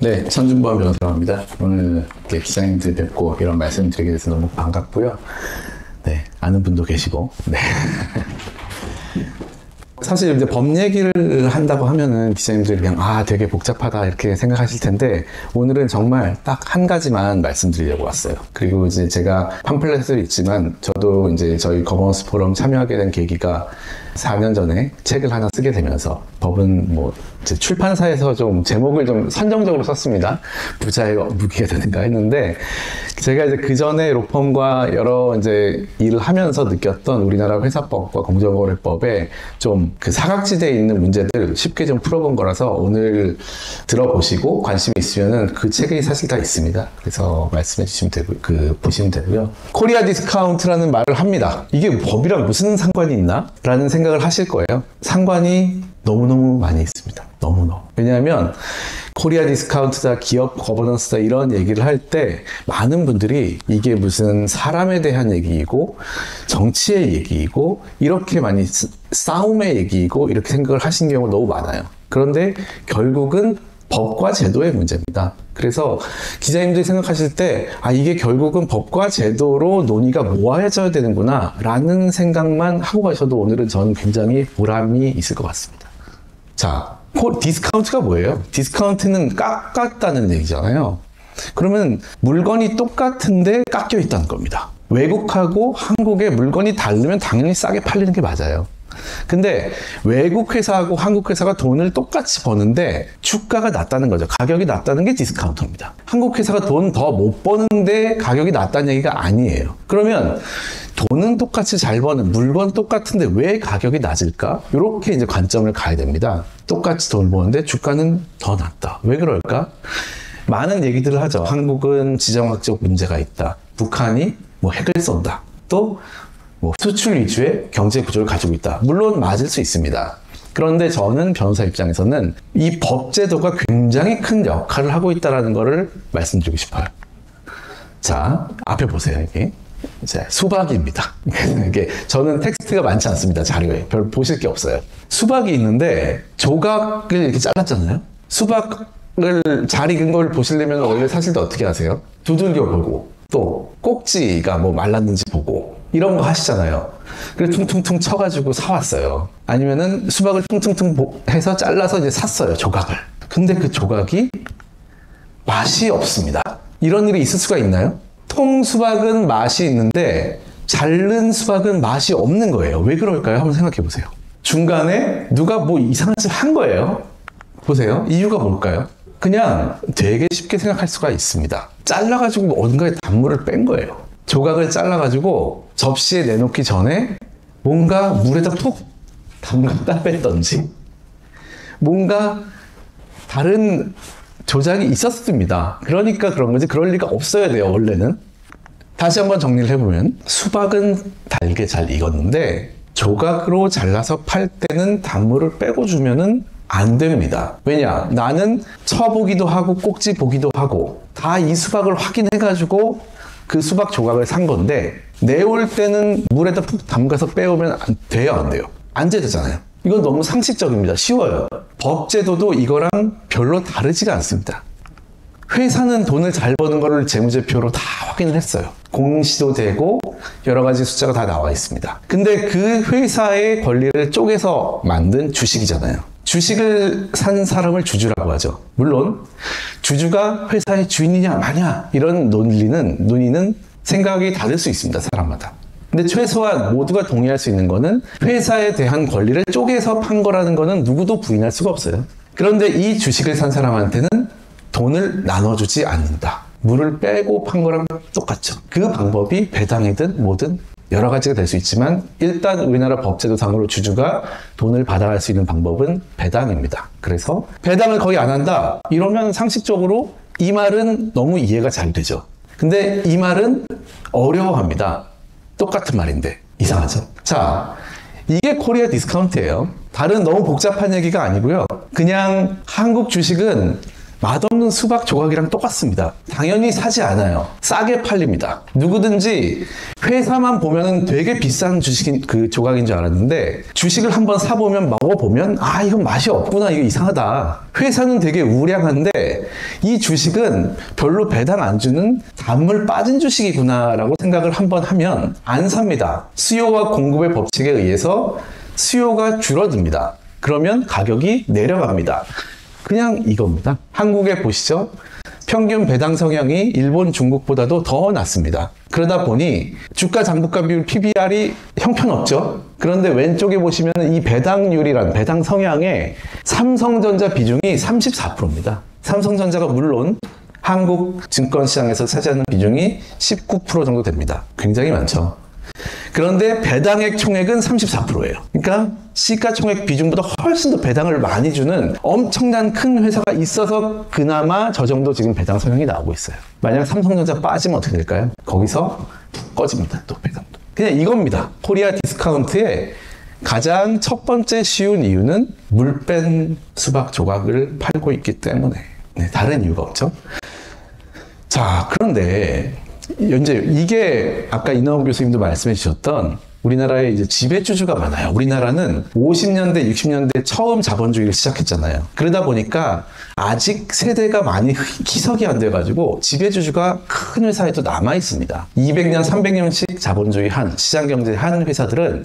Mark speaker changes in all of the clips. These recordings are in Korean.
Speaker 1: 네, 천준범 변호사라고 합니다. 오늘 이렇게 기자님들 뵙고 이런 말씀 드리게 돼서 너무 반갑고요. 네, 아는 분도 계시고, 네. 사실 이제 법 얘기를 한다고 하면은 기자님들이 그냥 되게 복잡하다 이렇게 생각하실 텐데 오늘은 정말 딱 한 가지만 말씀드리려고 왔어요. 그리고 이제 제가 팜플렛을 읽지만 저도 이제 저희 거버넌스 포럼 참여하게 된 계기가 4년 전에 책을 하나 쓰게 되면서 법은 뭐 이제 출판사에서 좀 제목을 좀 선정적으로 썼습니다. 부자의 무기가 되는가 했는데 제가 이제 그 전에 로펌과 여러 이제 일을 하면서 느꼈던 우리나라 회사법과 공정거래법에 좀 그 사각지대에 있는 문제들 쉽게 좀 풀어본 거라서 오늘 들어보시고 관심이 있으면은 그 책이 사실 다 있습니다. 그래서 말씀해 주시면 되고 보시면 되고요. 코리아 디스카운트라는 말을 합니다. 이게 법이랑 무슨 상관이 있나? 라는 생각을 하실 거예요. 상관이 너무너무 많이 있습니다. 너무너무. 왜냐하면 코리아 디스카운트다, 기업 거버넌스다 이런 얘기를 할 때 많은 분들이 이게 무슨 사람에 대한 얘기이고 정치의 얘기이고 이렇게 많이 싸움의 얘기이고 이렇게 생각을 하신 경우가 너무 많아요. 그런데 결국은 법과 제도의 문제입니다. 그래서 기자님들이 생각하실 때 이게 결국은 법과 제도로 논의가 모아져야 되는구나 라는 생각만 하고 가셔도 오늘은 저는 굉장히 보람이 있을 것 같습니다. 자, 디스카운트가 뭐예요? 디스카운트는 깎았다는 얘기잖아요. 그러면 물건이 똑같은데 깎여 있다는 겁니다. 외국하고 한국의 물건이 다르면 당연히 싸게 팔리는 게 맞아요. 근데 외국 회사하고 한국 회사가 돈을 똑같이 버는데 주가가 낮다는 거죠. 가격이 낮다는 게 디스카운터입니다. 한국 회사가 돈 더 못 버는데 가격이 낮다는 얘기가 아니에요. 그러면 돈은 똑같이 잘 버는 물건 똑같은데 왜 가격이 낮을까? 이렇게 이제 관점을 가야 됩니다. 똑같이 돈을 버는데 주가는 더 낮다. 왜 그럴까? 많은 얘기들을 하죠. 한국은 지정학적 문제가 있다. 북한이 뭐 핵을 쏜다. 또 수출 위주의 경제 구조를 가지고 있다. 물론 맞을 수 있습니다. 그런데 저는 변호사 입장에서는 이 법제도가 굉장히 큰 역할을 하고 있다는 것을 말씀드리고 싶어요. 자, 앞에 보세요. 이게 이제 수박입니다. 이게 저는 텍스트가 많지 않습니다. 자료에 별 보실 게 없어요. 수박이 있는데 조각을 이렇게 잘랐잖아요. 수박을 잘 익은 걸 보시려면 원래 사실 어떻게 하세요? 두들겨 보고 또 꼭지가 뭐 말랐는지 보고 이런 거 하시잖아요. 그래서 퉁퉁퉁 쳐가지고 사왔어요. 아니면은 수박을 퉁퉁퉁 해서 잘라서 이제 샀어요. 조각을. 근데 그 조각이 맛이 없습니다. 이런 일이 있을 수가 있나요? 통 수박은 맛이 있는데 자른 수박은 맛이 없는 거예요. 왜 그럴까요? 한번 생각해 보세요. 중간에 누가 뭐 이상한 짓을 한 거예요. 보세요. 이유가 뭘까요? 그냥 되게 쉽게 생각할 수가 있습니다. 잘라가지고 뭔가에 단물을 뺀 거예요. 조각을 잘라가지고 접시에 내놓기 전에 뭔가 물에다 푹 담갔다 뺐던지 뭔가 다른 조작이 있었습니다. 그러니까 그런 거지 그럴 리가 없어야 돼요. 원래는. 다시 한번 정리를 해보면 수박은 달게 잘 익었는데 조각으로 잘라서 팔 때는 단물을 빼고 주면은 안 됩니다. 왜냐? 나는 쳐보기도 하고 꼭지 보기도 하고 다 이 수박을 확인해가지고 그 수박 조각을 산 건데 내올 때는 물에다 푹 담가서 빼오면 돼요? 안 돼요? 안 되잖아요. 이건 너무 상식적입니다. 쉬워요. 법제도도 이거랑 별로 다르지가 않습니다. 회사는 돈을 잘 버는 거를 재무제표로 다 확인을 했어요. 공시도 되고 여러 가지 숫자가 다 나와 있습니다. 근데 그 회사의 권리를 쪼개서 만든 주식이잖아요. 주식을 산 사람을 주주라고 하죠. 물론 주주가 회사의 주인이냐 마냐 이런 논의는 생각이 다를 수 있습니다. 사람마다. 근데 최소한 모두가 동의할 수 있는 거는 회사에 대한 권리를 쪼개서 판 거라는 거는 누구도 부인할 수가 없어요. 그런데 이 주식을 산 사람한테는 돈을 나눠주지 않는다. 물을 빼고 판 거랑 똑같죠. 그 방법이 배당이든 뭐든 여러 가지가 될 수 있지만 일단 우리나라 법제도상으로 주주가 돈을 받아갈 수 있는 방법은 배당입니다. 그래서 배당을 거의 안 한다. 이러면 상식적으로 이 말은 너무 이해가 잘 되죠. 근데 이 말은 어려워합니다. 똑같은 말인데 이상하죠. 자, 이게 코리아 디스카운트예요. 다른 너무 복잡한 얘기가 아니고요. 그냥 한국 주식은 맛없는 수박 조각이랑 똑같습니다. 당연히 사지 않아요. 싸게 팔립니다. 누구든지 회사만 보면은 되게 비싼 주식 그 조각인 줄 알았는데 주식을 한번 사보면 먹어보면 아 이건 맛이 없구나, 이거 이상하다. 회사는 되게 우량한데 이 주식은 별로 배당 안 주는 단물 빠진 주식이구나 라고 생각을 한번 하면 안 삽니다. 수요와 공급의 법칙에 의해서 수요가 줄어듭니다. 그러면 가격이 내려갑니다. 그냥 이겁니다. 한국에 보시죠. 평균 배당 성향이 일본, 중국보다도 더 낮습니다. 그러다 보니 주가 장부가 비율 PBR이 형편없죠. 그런데 왼쪽에 보시면 이 배당률이란 배당 성향에 삼성전자 비중이 34%입니다. 삼성전자가 물론 한국 증권시장에서 차지하는 비중이 19% 정도 됩니다. 굉장히 많죠. 그런데 배당액 총액은 34%예요. 그러니까 시가총액 비중보다 훨씬 더 배당을 많이 주는 엄청난 큰 회사가 있어서 그나마 저 정도 지금 배당 성향이 나오고 있어요. 만약 삼성전자 빠지면 어떻게 될까요? 거기서 꺼집니다. 또 배당도. 그냥 이겁니다. 코리아 디스카운트의 가장 첫 번째 쉬운 이유는 물 뺀 수박 조각을 팔고 있기 때문에. 네, 다른 이유가 없죠. 자, 그런데 이제 이게 아까 이나우 교수님도 말씀해 주셨던 우리나라에 이제 지배주주가 많아요. 우리나라는 50년대, 60년대 처음 자본주의를 시작했잖아요. 그러다 보니까 아직 세대가 많이 희석이 안 돼가지고 지배주주가 큰 회사에도 남아 있습니다. 200년, 300년씩 자본주의 한, 시장경제 한 회사들은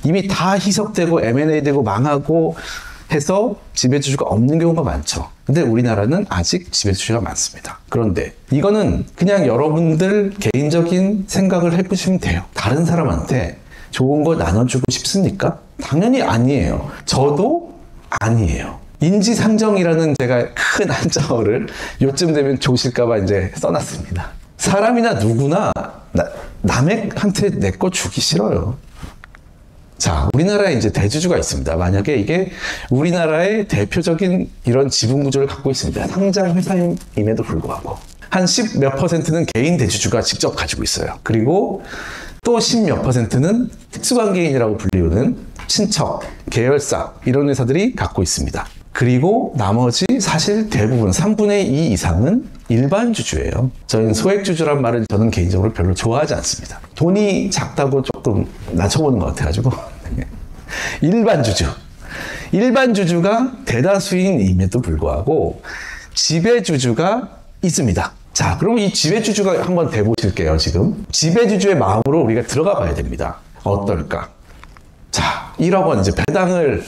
Speaker 1: 이미 다 희석되고 M&A 되고 망하고 해서 지배주주가 없는 경우가 많죠. 근데 우리나라는 아직 지배주주가 많습니다. 그런데 이거는 그냥 여러분들 개인적인 생각을 해보시면 돼요. 다른 사람한테 좋은 거 나눠주고 싶습니까? 당연히 아니에요. 저도 아니에요. 인지상정이라는 제가 큰 한자어를 요쯤 되면 좋으실까봐 이제 써놨습니다. 사람이나 누구나 남한테 내 거 주기 싫어요. 자, 우리나라에 이제 대주주가 있습니다. 만약에 이게 우리나라의 대표적인 이런 지분 구조를 갖고 있습니다. 상장 회사임에도 불구하고 한 10 몇 %는 개인 대주주가 직접 가지고 있어요. 그리고 또 10 몇 %는 특수관계인이라고 불리우는 친척, 계열사 이런 회사들이 갖고 있습니다. 그리고 나머지 사실 대부분 3분의 2 이상은 일반 주주예요. 저희는 소액주주란 말을 저는 개인적으로 별로 좋아하지 않습니다. 돈이 작다고 조금 낮춰보는 것 같아가지고 일반 주주가 대다수인임에도 불구하고 지배주주가 있습니다. 자, 그럼 이 지배주주가 한번 돼보실게요. 지금 지배주주의 마음으로 우리가 들어가 봐야 됩니다. 어떨까? 자, 1억 원 이제 배당을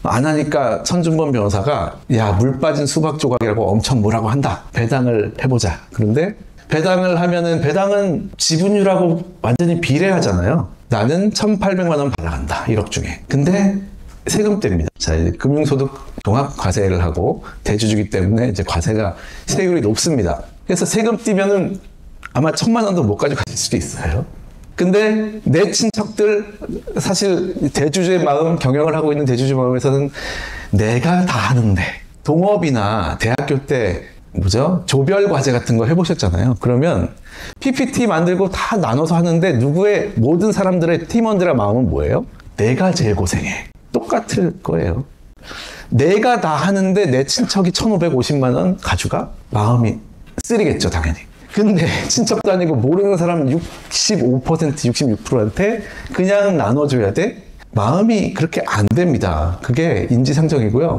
Speaker 1: 안 하니까 천준범 변호사가 야, 물 빠진 수박 조각이라고 엄청 뭐라고 한다. 배당을 해보자. 그런데 배당을 하면은 배당은 지분율하고 완전히 비례하잖아요. 나는 1,800만 원 받아간다. 1억 중에. 근데 세금 뗍니다. 자, 금융소득 종합 과세를 하고 대주주기 때문에 이제 과세가 세율이 높습니다. 그래서 세금 떼면은 아마 1,000만 원도 못 가져가실 수도 있어요. 근데 내 친척들 사실 대주주의 마음, 경영을 하고 있는 대주주 마음에서는 내가 다 하는데 동업이나 대학교 때 뭐죠? 조별 과제 같은 거 해보셨잖아요. 그러면 PPT 만들고 다 나눠서 하는데 누구의 모든 사람들의 팀원들의 마음은 뭐예요? 내가 제일 고생해. 똑같을 거예요. 내가 다 하는데 내 친척이 1,550만 원 가져가? 마음이 쓰리겠죠, 당연히. 근데 친척도 아니고 모르는 사람 65%, 66%한테 그냥 나눠줘야 돼? 마음이 그렇게 안 됩니다. 그게 인지상정이고요.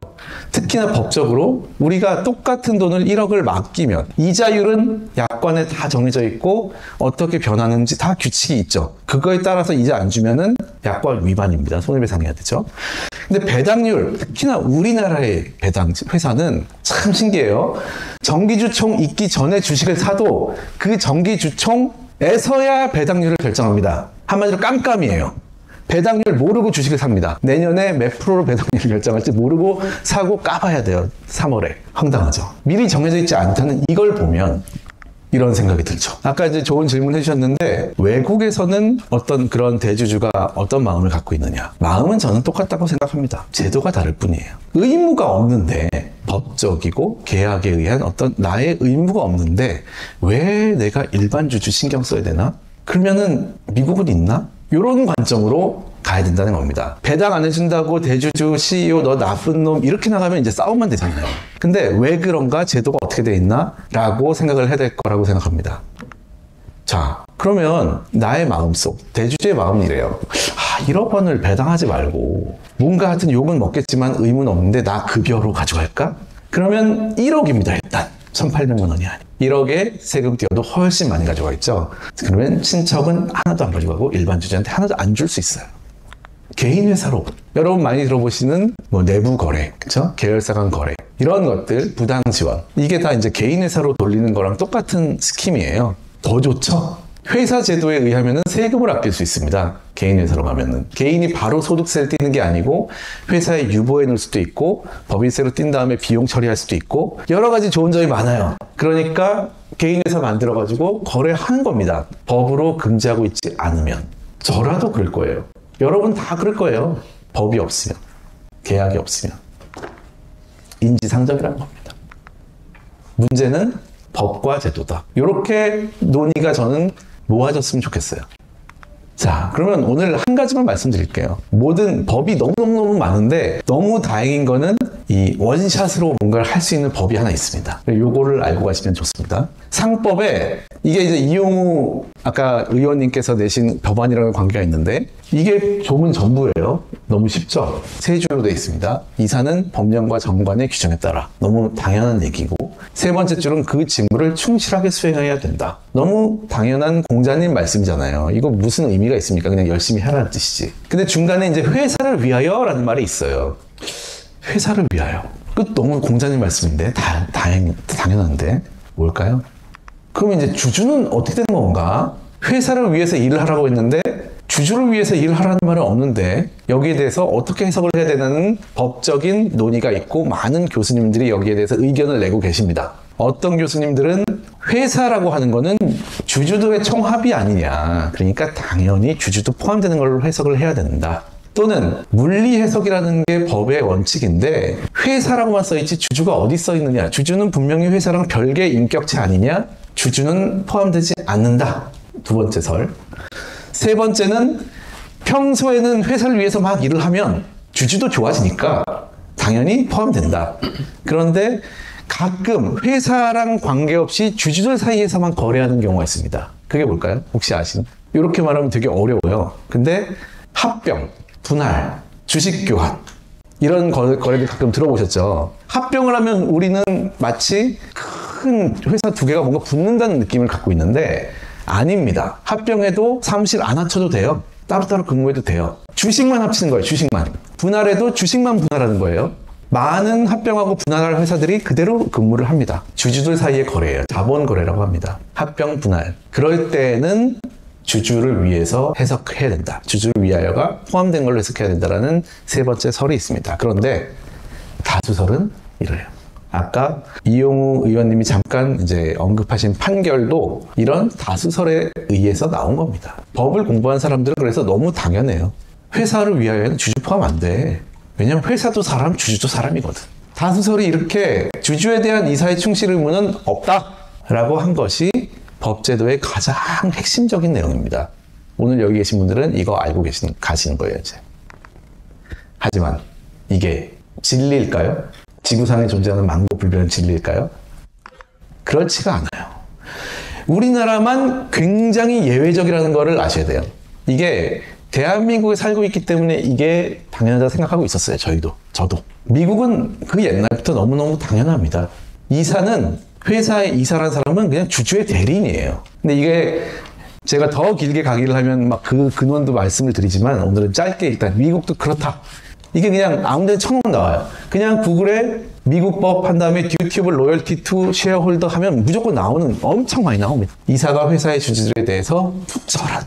Speaker 1: 특히나 법적으로 우리가 똑같은 돈을 1억을 맡기면 이자율은 약관에 다 정해져 있고 어떻게 변하는지 다 규칙이 있죠. 그거에 따라서 이자 안 주면은 약관 위반입니다. 손해배상해야 되죠. 근데 배당률, 특히나 우리나라의 배당 회사는 참 신기해요. 정기주총 있기 전에 주식을 사도 그 정기주총에서야 배당률을 결정합니다. 한마디로 깜깜이에요. 배당률 모르고 주식을 삽니다. 내년에 몇 프로로 배당률을 결정할지 모르고 사고 까봐야 돼요. 3월에. 황당하죠. 미리 정해져 있지 않다는 이걸 보면 이런 생각이 들죠. 아까 이제 좋은 질문 해주셨는데 외국에서는 어떤 그런 대주주가 어떤 마음을 갖고 있느냐. 마음은 저는 똑같다고 생각합니다. 제도가 다를 뿐이에요. 의무가 없는데 법적이고 계약에 의한 어떤 나의 의무가 없는데 왜 내가 일반 주주 신경 써야 되나? 그러면은 미국은 있나? 이런 관점으로 가야 된다는 겁니다. 배당 안 해준다고 대주주 CEO 너 나쁜 놈 이렇게 나가면 이제 싸움만 되잖아요. 근데 왜 그런가? 제도가 어떻게 돼 있나? 라고 생각을 해야 될 거라고 생각합니다. 자, 그러면 나의 마음속, 대주주의 마음은 이래요. 1억 원을 배당하지 말고 뭔가 하여튼 욕은 먹겠지만 의무는 없는데 나 급여로 가져갈까? 그러면 1억입니다. 일단 1,800만 원이 아니에요. 1억에 세금 띄어도 훨씬 많이 가져가겠죠. 그러면 친척은 하나도 안 가져가고 일반 주주한테 하나도 안 줄 수 있어요. 개인 회사로 여러분 많이 들어보시는 뭐 내부 거래, 그렇죠? 계열사 간 거래 이런 것들, 부당 지원 이게 다 이제 개인 회사로 돌리는 거랑 똑같은 스킴이에요. 더 좋죠? 회사 제도에 의하면은 세금을 아낄 수 있습니다. 개인 회사로 가면은. 개인이 바로 소득세를 떼는 게 아니고 회사에 유보해 놓을 수도 있고 법인세로 띈 다음에 비용 처리할 수도 있고 여러 가지 좋은 점이 많아요. 그러니까 개인 회사 만들어가지고 거래하는 겁니다. 법으로 금지하고 있지 않으면. 저라도 그럴 거예요. 여러분 다 그럴 거예요. 법이 없으면. 계약이 없으면. 인지상정이라는 겁니다. 문제는 법과 제도다. 이렇게 논의가 저는 모아졌으면 좋겠어요. 자, 그러면 오늘 한 가지만 말씀드릴게요. 모든 법이 너무너무 많은데 너무 다행인 거는 이 원샷으로 뭔가를 할 수 있는 법이 하나 있습니다. 요거를 알고 가시면 좋습니다. 상법에 이게 이제 이용우 아까 의원님께서 내신 법안이라는 관계가 있는데 이게 조문 전부예요. 너무 쉽죠? 세 줄로 되어 있습니다. 이사는 법령과 정관의 규정에 따라. 너무 당연한 얘기고 세 번째 줄은 그 직무를 충실하게 수행해야 된다. 너무 당연한 공자님 말씀이잖아요. 이거 무슨 의미가 있습니까? 그냥 열심히 하라는 뜻이지. 근데 중간에 이제 회사를 위하여라는 말이 있어요. 회사를 위하여. 그 너무 공자님 말씀인데 당연한데 뭘까요? 그럼 이제 주주는 어떻게 되는 건가? 회사를 위해서 일을 하라고 했는데 주주를 위해서 일을 하라는 말은 없는데 여기에 대해서 어떻게 해석을 해야 되는 법적인 논의가 있고 많은 교수님들이 여기에 대해서 의견을 내고 계십니다. 어떤 교수님들은 회사라고 하는 거는 주주들의 총합이 아니냐. 그러니까 당연히 주주도 포함되는 걸로 해석을 해야 된다. 또는 물리 해석이라는 게 법의 원칙인데 회사라고만 써있지 주주가 어디 써있느냐. 주주는 분명히 회사랑 별개의 인격체 아니냐. 주주는 포함되지 않는다. 두 번째 설. 세 번째는 평소에는 회사를 위해서 막 일을 하면 주주도 좋아지니까 당연히 포함된다. 그런데 가끔 회사랑 관계없이 주주들 사이에서만 거래하는 경우가 있습니다. 그게 뭘까요? 혹시 아시는? 이렇게 말하면 되게 어려워요. 근데 합병, 분할, 주식 교환 이런 거래들 가끔 들어보셨죠? 합병을 하면 우리는 마치 큰 회사 두 개가 뭔가 붙는다는 느낌을 갖고 있는데 아닙니다. 합병해도 사무실 안 합쳐도 돼요. 따로따로 근무해도 돼요. 주식만 합치는 거예요. 주식만. 분할해도 주식만 분할하는 거예요. 많은 합병하고 분할할 회사들이 그대로 근무를 합니다. 주주들 사이의 거래예요. 자본 거래라고 합니다. 합병, 분할. 그럴 때는 주주를 위해서 해석해야 된다. 주주를 위하여가 포함된 걸로 해석해야 된다라는 세 번째 설이 있습니다. 그런데 다수설은 이래요. 아까 이용우 의원님이 잠깐 이제 언급하신 판결도 이런 다수설에 의해서 나온 겁니다. 법을 공부한 사람들은 그래서 너무 당연해요. 회사를 위하여는 주주 포함 안 돼. 왜냐면 회사도 사람, 주주도 사람이거든. 다수설이 이렇게 주주에 대한 이사의 충실 의무는 없다라고 한 것이 법제도의 가장 핵심적인 내용입니다. 오늘 여기 계신 분들은 이거 알고 가시는 거예요, 이제. 하지만 이게 진리일까요? 지구상에 존재하는 만고불변의 진리일까요? 그렇지가 않아요. 우리나라만 굉장히 예외적이라는 것을 아셔야 돼요. 이게 대한민국에 살고 있기 때문에 이게 당연하다고 생각하고 있었어요. 저도. 미국은 그 옛날부터 너무너무 당연합니다. 이사는 회사의 이사라는 사람은 그냥 주주의 대리인이에요. 근데 이게 제가 더 길게 가기를 하면 막 그 근원도 말씀을 드리지만 오늘은 짧게 일단 미국도 그렇다. 이게 그냥 아무 데나 쳐놓으면 나와요. 그냥 구글에 미국 법 한 다음에 듀티블 로열티 투 쉐어홀더 하면 무조건 나오는 엄청 많이 나옵니다. 이사가 회사의 주주들에 대해서 적절한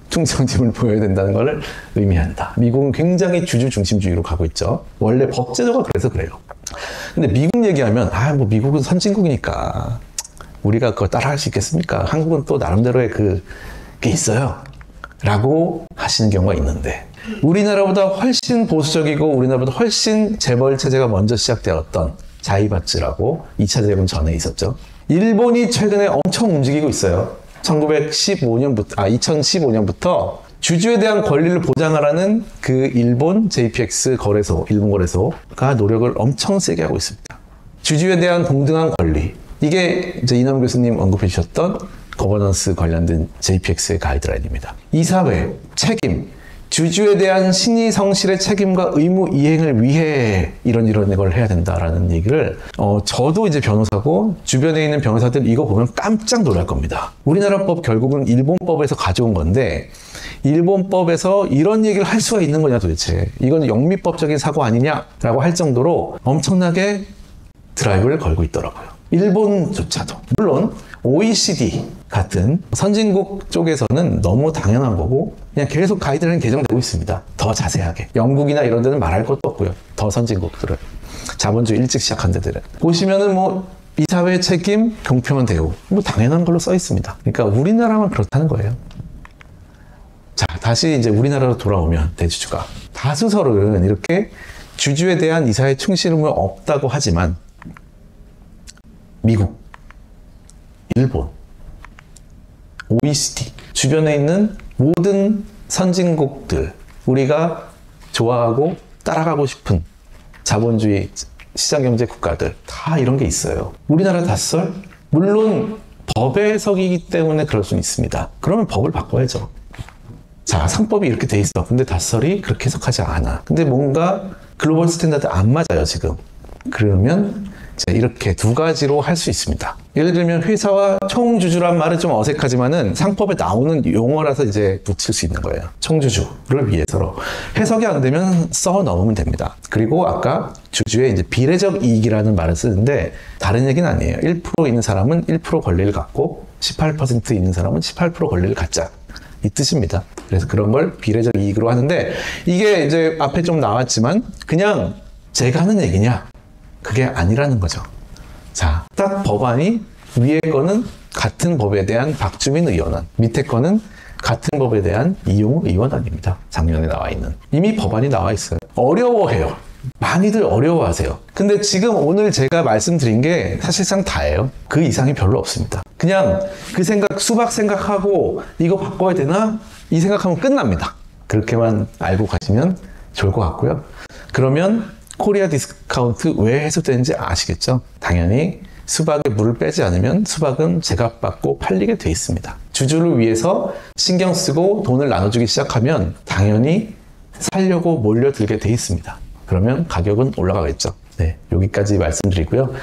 Speaker 1: 충성심을 보여야 된다는 것을 의미한다. 미국은 굉장히 주주 중심주의로 가고 있죠. 원래 법제도가 그래서 그래요. 근데 미국 얘기하면 뭐 미국은 선진국이니까 우리가 그거 따라 할 수 있겠습니까? 한국은 또 나름대로의 그게 있어요. 라고 하시는 경우가 있는데 우리나라보다 훨씬 보수적이고 우리나라보다 훨씬 재벌 체제가 먼저 시작되었던 자이바츠라고 2차 대전 전에 있었죠. 일본이 최근에 엄청 움직이고 있어요. 2015년부터 주주에 대한 권리를 보장하라는 그 일본 JPX 거래소, 일본 거래소가 노력을 엄청 세게 하고 있습니다. 주주에 대한 동등한 권리. 이게 이제 이남 교수님 언급해 주셨던 거버넌스 관련된 JPX의 가이드라인입니다. 이사회, 책임, 주주에 대한 신의 성실의 책임과 의무 이행을 위해 이런 걸 해야 된다라는 얘기를 저도 이제 변호사고 주변에 있는 변호사들 이거 보면 깜짝 놀랄 겁니다. 우리나라 법 결국은 일본법에서 가져온 건데 일본법에서 이런 얘기를 할 수가 있는 거냐 도대체. 이건 영미법적인 사고 아니냐라고 할 정도로 엄청나게 드라이브를 걸고 있더라고요. 일본조차도. 물론 OECD 같은 선진국 쪽에서는 너무 당연한 거고 그냥 계속 가이드라인이 개정되고 있습니다. 더 자세하게. 영국이나 이런 데는 말할 것도 없고요. 더 선진국들은. 자본주의 일찍 시작한 데들은. 보시면은 뭐 이사회 책임, 공평한 대우. 뭐 당연한 걸로 써 있습니다. 그러니까 우리나라만 그렇다는 거예요. 자, 다시 이제 우리나라로 돌아오면 대주주가. 다수설은 이렇게 주주에 대한 이사회 충실함은 없다고 하지만 미국, 일본, OECD, 주변에 있는 모든 선진국들, 우리가 좋아하고 따라가고 싶은 자본주의 시장경제 국가들 다 이런 게 있어요. 우리나라 다수설? 물론 법의 해석이기 때문에 그럴 수는 있습니다. 그러면 법을 바꿔야죠. 자, 상법이 이렇게 돼 있어. 근데 다수설이 그렇게 해석하지 않아. 근데 뭔가 글로벌 스탠다드 안 맞아요, 지금. 그러면 이렇게 두 가지로 할 수 있습니다. 예를 들면 회사와 총주주란 말은 좀 어색하지만은 상법에 나오는 용어라서 이제 붙일 수 있는 거예요. 총주주를 위해서로. 해석이 안 되면 써 넣으면 됩니다. 그리고 아까 주주의 이제 비례적 이익이라는 말을 쓰는데 다른 얘기는 아니에요. 1% 있는 사람은 1% 권리를 갖고 18% 있는 사람은 18% 권리를 갖자. 이 뜻입니다. 그래서 그런 걸 비례적 이익으로 하는데 이게 이제 앞에 좀 나왔지만 그냥 제가 하는 얘기냐? 그게 아니라는 거죠. 자, 딱 법안이 위에 거는 같은 법에 대한 박주민 의원안, 밑에 거는 같은 법에 대한 이용우 의원안입니다. 작년에 나와 있는. 이미 법안이 나와 있어요. 어려워해요. 많이들 어려워하세요. 근데 지금 오늘 제가 말씀드린 게 사실상 다예요. 그 이상이 별로 없습니다. 그냥 그 생각, 수박 생각하고 이거 바꿔야 되나? 이 생각하면 끝납니다. 그렇게만 알고 가시면 좋을 것 같고요. 그러면 코리아 디스카운트 왜 해소되는지 아시겠죠? 당연히 수박에 물을 빼지 않으면 수박은 제값받고 팔리게 돼 있습니다. 주주를 위해서 신경 쓰고 돈을 나눠주기 시작하면 당연히 살려고 몰려들게 돼 있습니다. 그러면 가격은 올라가겠죠. 네, 여기까지 말씀드리고요.